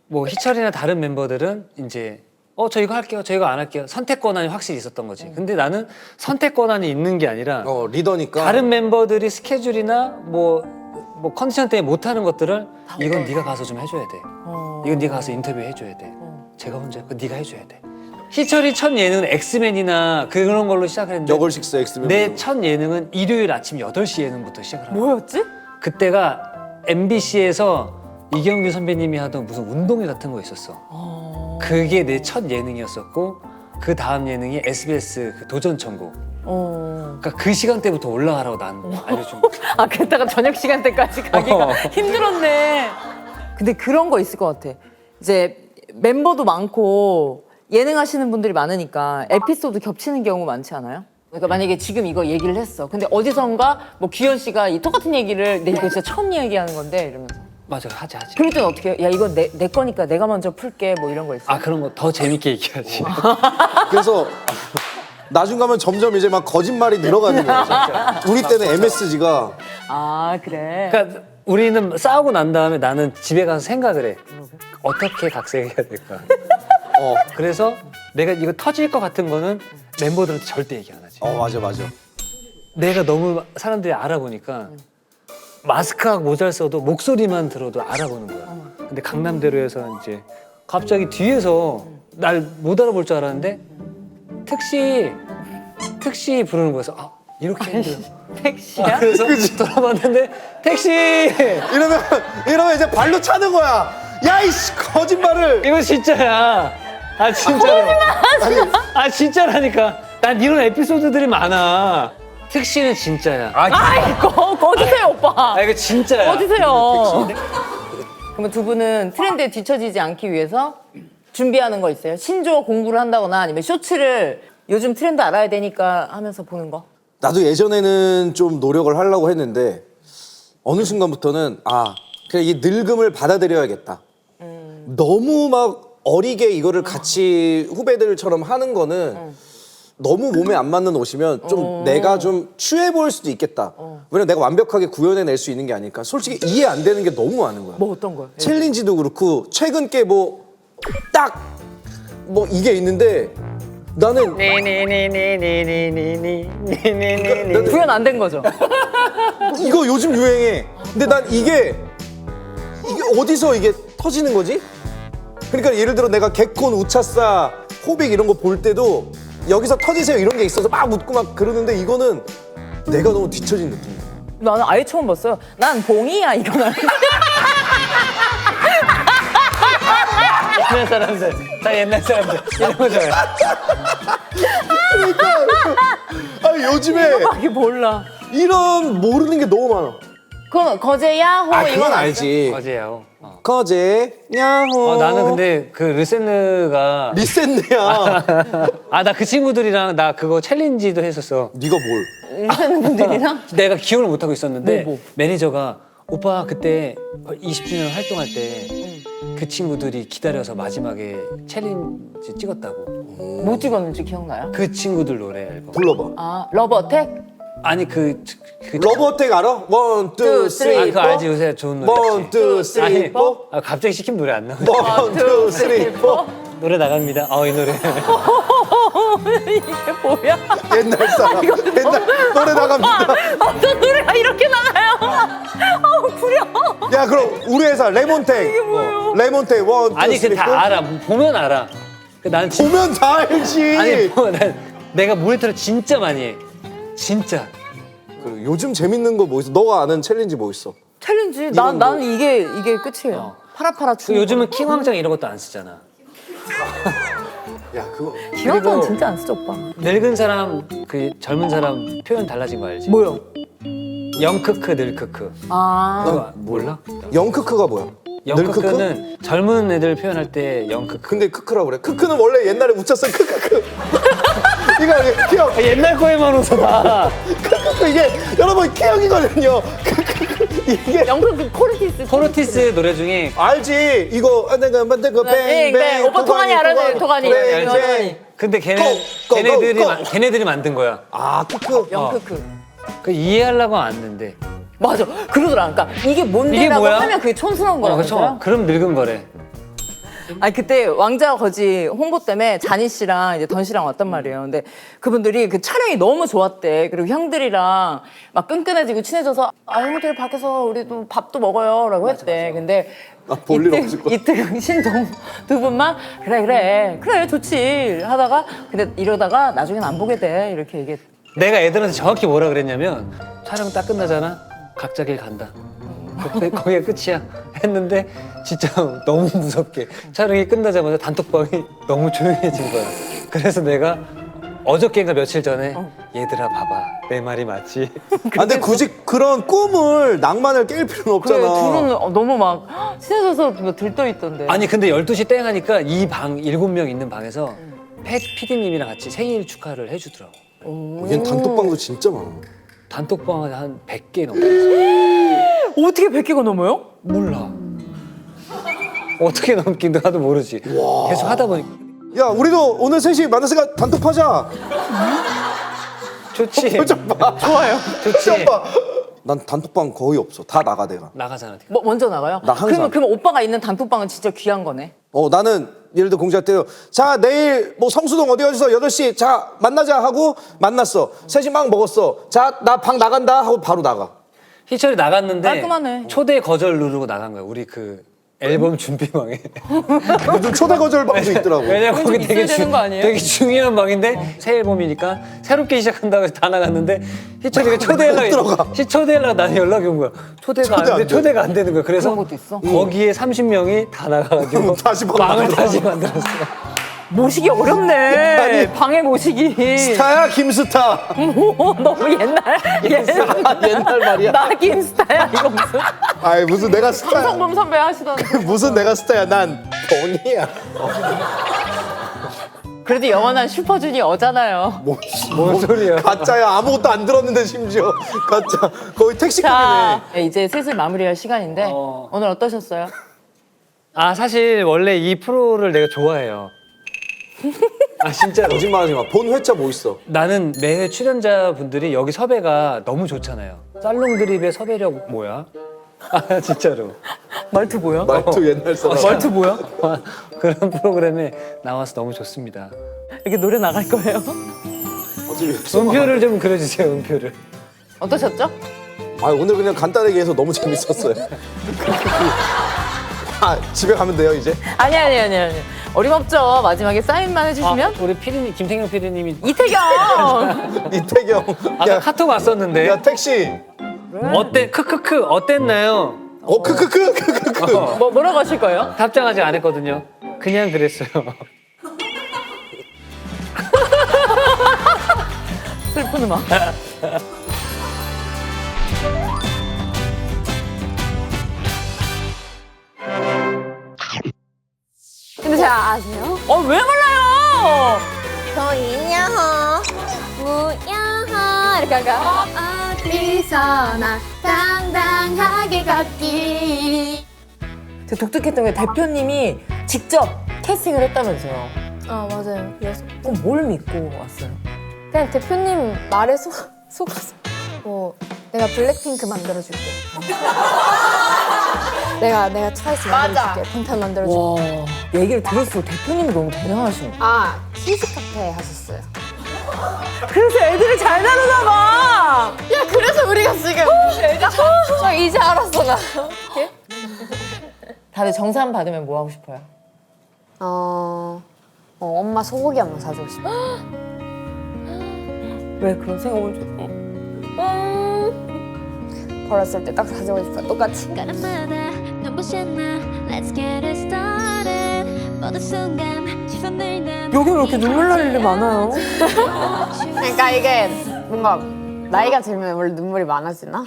뭐 희철이나 다른 멤버들은 이제 저 이거 할게요, 저 이거 안 할게요. 선택 권한이 확실히 있었던 거지. 근데 나는 선택 권한이 있는 게 아니라 리더니까. 다른 멤버들이 스케줄이나 뭐 컨디션 때문에 못하는 것들을 이건 네가 가서 좀 해줘야 돼. 이건 네가 가서 인터뷰 해줘야 돼. 제가 혼자 그거 네가 해줘야 돼. 희철이 첫 예능은 엑스맨이나 그런 걸로 시작했는데 여걸식스 엑스맨. 내 첫 예능은 일요일 아침 8시 예능부터 시작을 하고 뭐였지? 그때가 MBC에서 이경규 선배님이 하던 무슨 운동회 같은 거 있었어. 그게 내 첫 예능이었었고 그 다음 예능이 SBS 그 도전천국. 그러니까 그 시간대부터 올라가라고 난 알려준 거야. 그랬다가 저녁 시간대까지 가기가 힘들었네. 근데 그런 거 있을 것 같아. 이제 멤버도 많고 예능 하시는 분들이 많으니까 에피소드 겹치는 경우 많지 않아요? 그러니까 만약에 지금 이거 얘기를 했어. 근데 어디선가 뭐 규현 씨가 이 똑같은 얘기를 내 이거 진짜 처음 얘기하는 건데 이러면서. 맞아, 하지. 그럴 땐 어떻게 해? 야 이거 내 거니까 내가 먼저 풀게 뭐 이런 거 있어? 그런 거 더 재밌게 얘기하지. 그래서 나중 가면 점점 이제 막 거짓말이 늘어가는 거야. 우리 때는 MSG가 그래. 그러니까 우리는 싸우고 난 다음에 나는 집에 가서 생각을 해. 어떻게 각색해야 될까? 그래서 내가 이거 터질 것 같은 거는 멤버들한테 절대 얘기 안 하지. 맞아. 내가 너무 사람들이 알아보니까 마스크하고 모자를 써도 목소리만 들어도 알아보는 거야. 근데 강남대로에서 이제 갑자기 뒤에서 날 못 알아볼 줄 알았는데 택시 부르는 거여서 이렇게 했는데요. 택시야? 그래서 돌아봤는데 택시! 이러면 이제 발로 차는 거야. 야 이씨 거짓말을. 이거 진짜야. 진짜로. 진짜라니까. 난 이런 에피소드들이 많아. 택시는 진짜야. 꺼주세요 오빠. 이거 진짜야. 꺼주세요. 그러면 두 분은 트렌드에 뒤처지지 않기 위해서 준비하는 거 있어요? 신조어 공부를 한다거나 아니면 쇼츠를 요즘 트렌드 알아야 되니까 하면서 보는 거? 나도 예전에는 좀 노력을 하려고 했는데 어느 순간부터는 그냥 이 늙음을 받아들여야겠다. 너무 막 어리게 이거를 같이 후배들처럼 하는 거는 너무 몸에 안 맞는 옷이면 좀 내가 좀 추해 보일 수도 있겠다. 왜냐면 내가 완벽하게 구현해낼 수 있는 게 아니니까. 솔직히 이해 안 되는 게 너무 많은 거야. 뭐 어떤 거요? 챌린지도 그렇고 최근 게 뭐 딱 뭐 이게 있는데 나는 구현 안 된 거죠? 이거 요즘 유행해. 근데 난 이게 어디서 이게 터지는 거지? 그러니까 예를 들어 내가 개콘, 우차싸, 호빅 이런 거 볼 때도 여기서 터지세요 이런 게 있어서 막 웃고 막 그러는데 이거는 내가 너무 뒤처진 느낌이야. 나는 아예 처음 봤어요. 난 봉이야 이거는. 옛날 사람들. 다 옛날 사람들. 이런 거 좋아해. 그러니까 요즘에 이게 몰라. 이런 모르는 게 너무 많아. 그건 거제야 호 이건 그건 알지. 어제요. 거제 야호. 나는 근데 그 르센느가 리센네야. 나 그 친구들이랑 나 그거 챌린지도 했었어. 네가 뭘? 하는 분들이랑 내가 기억을 못 하고 있었는데 뭐? 매니저가 오빠 그때 20주년 활동할 때 그 친구들이 기다려서 마지막에 챌린지 찍었다고. 뭐 찍었는지 기억나요? 그 친구들 노래 앨범. 불러봐. 러버택? 아니 그 러버텍 알아? 원, 투, 쓰리, 그거 알지 요새 좋은 노래. 원, 투, 쓰리, 포. 갑자기 시키면 노래 안 나와. 원, 투, 쓰리, 포. 노래 나갑니다. 이 노래. 이게 뭐야? 옛날 사람. 옛날 노래 나갑니다. 어떤 노래가 이렇게 나가요? 야 그럼 우리 회사 레몬텍. 이게 뭐예요? 레몬텍 원. 아니 그 다 알아. 보면 알아. 나는 보면 다 알지. 아니 난 내가 모니터를 진짜 많이 해. 진짜. 그리고 요즘 재밌는 거 뭐 있어? 너가 아는 챌린지 뭐 있어? 챌린지? 이건 난 뭐- 이게 끝이에요. 파라파라 그 추는 요즘은 킹왕짱 이런 것도 안 쓰잖아. 야 그거. 기왕은 그리고- 진짜 안 쓰죠 오빠. 늙은 사람 그 젊은 사람 표현 달라진 거 알지? 뭐요? 영크크 늘크크. 아 그거 몰라? 영크크가 뭐야? 늘크크? 영크크는 젊은 애들 표현할 때 영크크. 근데 크크라고 그래. 크크는 원래 옛날에 웃었어. 크크크. 이거 키형. 옛날 거에만 웃어봐. 크크크 이게 여러분 키형이거든요. 크크크 이게 영국 그 코르티스. 포르티스 노래 중에 알지? 이거 내가 만든 거 네, 뱅뱅. 네. 오빠 도가니 알아요, 도가니. 뱅뱅. 도가니. 근데 고, 걔네들이 만든 거야. 아 크크. 영크크. 그 이해하려고 왔는데. 맞아. 그러더라. 그러니까 이게 뭔데라고 이게 뭐야? 하면 그게 촌스러운 거라고 그렇죠. 했어요. 그럼 늙은 거래. 아니 그때 왕자 거지 홍보 때문에 자니 씨랑 이제 던 씨랑 왔단 말이에요. 근데 그분들이 그 촬영이 너무 좋았대. 그리고 형들이랑 막 끈끈해지고 친해져서 아 형들 밖에서 우리도 밥도 먹어요라고 했대. 근데 아, 볼일 없을 거야. 이때 신동 두 분만 그래 좋지 하다가 근데 이러다가 나중엔 안 보게 돼 이렇게 얘기했. 내가 애들한테 정확히 뭐라 그랬냐면 촬영 딱 끝나잖아. 각자 길 간다. 거기가 끝이야. 했는데 진짜 너무 무섭게 촬영이 끝나자마자 단톡방이 너무 조용해진 거야. 그래서 내가 어저께인가 며칠 전에 얘들아 봐봐 내 말이 맞지? 아, 근데 굳이 그런 꿈을 낭만을 깰 필요는 그래 없잖아. 둘은 너무 막 친해져서 뭐 들떠 있던데. 아니 근데 12시 땡 하니까 이 방 7명 있는 방에서 PD님이랑 같이 생일 축하를 해주더라고. 얘는 단톡방도 진짜 많아. 단톡방 한 100개 넘어. 어떻게 100개가 넘어요? 몰라. 어떻게 넘긴 나도 모르지. 계속 하다 보니 야 우리도 오늘 셋이 만났으니까 단톡하자. 좋지. 표정 봐. 좋아요. 좋지. 표정 봐. 난 단톡방 거의 없어. 다 나가 내가. 나가잖아. 뭐 먼저 나가요? 나 항상. 그럼 오빠가 있는 단톡방은 진짜 귀한 거네. 나는 예를 들어 공지할 때요. 자 내일 뭐 성수동 어디 어디서 8시 자 만나자 하고 만났어. 셋이 막 먹었어. 자 나 방 나간다 하고 바로 나가. 희철이 나갔는데 깔끔하네. 초대 거절 누르고 나간 거야. 우리 그 앨범 준비방에. 요즘 초대 거절 방도 있더라고. 왜냐면 그건 거기 좀 되게, 있어야 되는 거 아니에요? 되게 중요한 방인데 새 앨범이니까 새롭게 시작한다고 해서 다 나갔는데 희철이가 초대하려고 나한테 연락이 온 거야. 초대가 초대 안 돼. 안 돼. 초대가 안 되는 거야. 그래서 그런 것도 있어? 거기에 30명이 다 나가가지고 다시 방 방을 만들어. 다시 만들었어. 모시기 어렵네. 아니, 방에 모시기. 스타야 김스타. 너무 옛날. 옛날 말이야. 나 김스타야 이거 무슨 아이 무슨 내가 스타야. 성범 선배 하시던. 무슨 내가 스타야. 난 본이야. 그래도 영원한 슈퍼주니어잖아요. 뭔 소리야. 가짜야. 아무것도 안 들었는데 심지어 가짜. 거의 택시급이네. 자 이제 슬슬 마무리할 시간인데 어. 오늘 어떠셨어요? 아 사실 원래 이 프로를 내가 좋아해요. 아 진짜로. 거짓말하지 마. 본 회차 뭐 있어? 나는 매회 출연자분들이 여기 섭외가 너무 좋잖아요. 살롱 드립의 섭외력 뭐야? 아 진짜로. 말투 뭐야? 말투 옛날 사람. 말투 뭐야? 그런 프로그램에 나와서 너무 좋습니다. 이렇게 노래 나갈 거예요? 어차피 음표를 좀 그려주세요. 음표를. 어떠셨죠? 아 오늘 그냥 간단하게 해서 너무 재밌었어요. 아 집에 가면 돼요 이제? 아니. 어림없죠. 마지막에 사인만 해주시면. 우리 피디님 김태경 피디님이 이태경! 이태경. 아까 카톡 왔었는데 야 택시. 어때 크크크 어땠나요? 크크크. 뭐라고 하실 거예요? 답장 아직 안 했거든요. 그냥 그랬어요. 슬픈 음악. 근데 잘 아세요? 왜 몰라요? 저희냐호 무야호 이렇게 할까? 어디서나 당당하게 걷기. 저 독특했던 게 대표님이 직접 캐스팅을 했다면서요. 아 맞아요. 그래서 그럼 뭘 믿고 왔어요? 그냥 대표님 말에 속아서 뭐 내가 블랙핑크 만들어줄게. 내가 트와이스 만들어줄게. 방탄 만들어줄게. 와, 얘기를 들을수록 대표님이 너무 대단하시네. 아 키즈 카페 하셨어요. 그래서 애들이 잘 나누나 봐. 야, 그래서 우리가 지금. 이제 알았어, 나. 다들 정산 받으면 뭐 하고 싶어요? 엄마 소고기 한번 사주고 싶어. 왜 그런 생각을 좀? 벌었을 때 딱 사주고 싶어. 똑같이. 가람마다 눈부신 나 Let's get it started 모든 순간 시선을 난 여기 왜 이렇게 눈물 날 일이 많아요? 그러니까 이게 뭔가 나이가 들면 원래 눈물이 많아지나?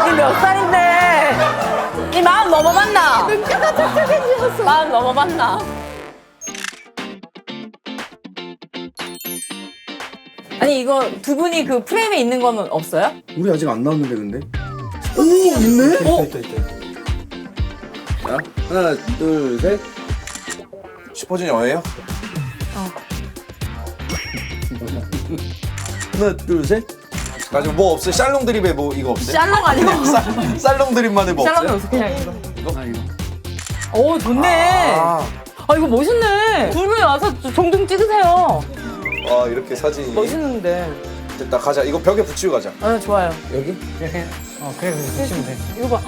이 몇 살인데? 이 마음 넘어봤나? 눈가가 촉촉해지셨어. 마음 넘어봤나? 아니 이거 두 분이 그 프레임에 있는 거는 없어요? 우리 아직 안 나왔는데 근데. 오 있네. 있다. 자 하나 둘 셋. 슈퍼주니어예요? 하나 둘 셋. 가지고 뭐 없어요? 샬롱 드립에 뭐 이거 없어요? 샬롱 아니고 쌀롱 드립만에 뭐 샬롱이 없어요? 없어 그냥 이거. 아 이거. 오 좋네. 아, 이거 멋있네. 두 분이 와서 종종 찍으세요. 와 이렇게 사진이 멋있는데. 됐다 가자. 이거 벽에 붙이고 가자. 아 좋아요. 여기? 그래 붙이면 돼. 이거 봐.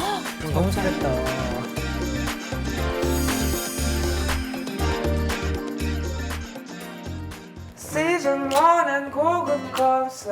너무 잘했다. 시즌 1은 고급 컨셉